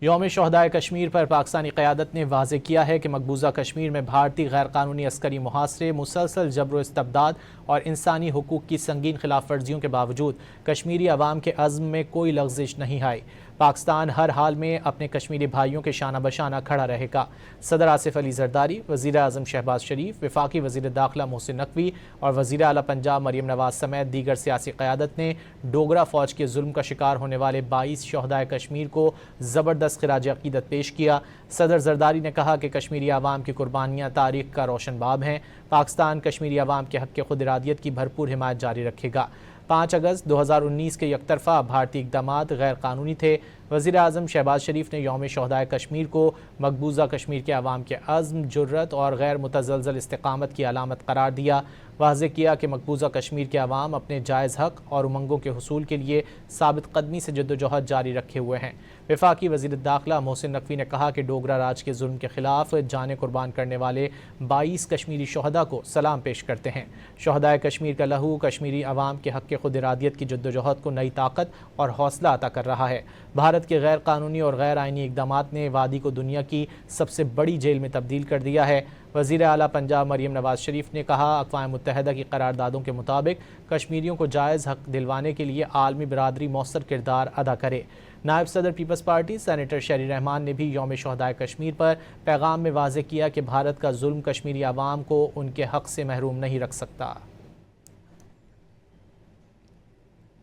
یوم شہدائے کشمیر پر پاکستانی قیادت نے واضح کیا ہے کہ مقبوضہ کشمیر میں بھارتی غیر قانونی عسکری محاصرے، مسلسل جبر و استبداد اور انسانی حقوق کی سنگین خلاف ورزیوں کے باوجود کشمیری عوام کے عزم میں کوئی لغزش نہیں آئی۔ پاکستان ہر حال میں اپنے کشمیری بھائیوں کے شانہ بشانہ کھڑا رہے گا۔ صدر آصف علی زرداری، وزیر اعظم شہباز شریف، وفاقی وزیر داخلہ محسن نقوی اور وزیر اعلیٰ پنجاب مریم نواز سمیت دیگر سیاسی قیادت نے ڈوگرا فوج کے ظلم کا شکار ہونے والے 22 شہدائے کشمیر کو زبردست خراج عقیدت پیش کیا۔ صدر زرداری نے کہا کہ کشمیری عوام کی قربانیاں تاریخ کا روشن باب ہیں۔ پاکستان کشمیری عوام کے حق خود ارادیت کی بھرپور حمایت جاری رکھے گا۔ 5 اگست 2019 کے یک طرفہ بھارتی اقدامات غیر قانونی تھے۔ وزیر اعظم شہباز شریف نے یوم شہدائے کشمیر کو مقبوضہ کشمیر کے عوام کے عزم، جرأت اور غیر متزلزل استقامت کی علامت قرار دیا۔ واضح کیا کہ مقبوضہ کشمیر کے عوام اپنے جائز حق اور امنگوں کے حصول کے لیے ثابت قدمی سے جدوجہد جاری رکھے ہوئے ہیں۔ وفاقی وزیر داخلہ محسن نقوی نے کہا کہ ڈوگرا راج کے ظلم کے خلاف جانیں قربان کرنے والے 22 کشمیری شہداء کو سلام پیش کرتے ہیں۔ شہدائے کشمیر کا لہو کشمیری عوام کے حق خود ارادیت کی جدوجہد کو نئی طاقت اور حوصلہ عطا کر رہا ہے۔ بھارت کے غیر قانونی اور غیر آئینی اقدامات نے وادی کو دنیا کی سب سے بڑی جیل میں تبدیل کر دیا ہے۔ وزیر اعلیٰ پنجاب مریم نواز شریف نے کہا، اقوام متحدہ کی قراردادوں کے مطابق کشمیریوں کو جائز حق دلوانے کے لیے عالمی برادری مؤثر کردار ادا کرے۔ نائب صدر پیپلز پارٹی سینیٹر شیری رحمان نے بھی یوم شہدائے کشمیر پر پیغام میں واضح کیا کہ بھارت کا ظلم کشمیری عوام کو ان کے حق سے محروم نہیں رکھ سکتا۔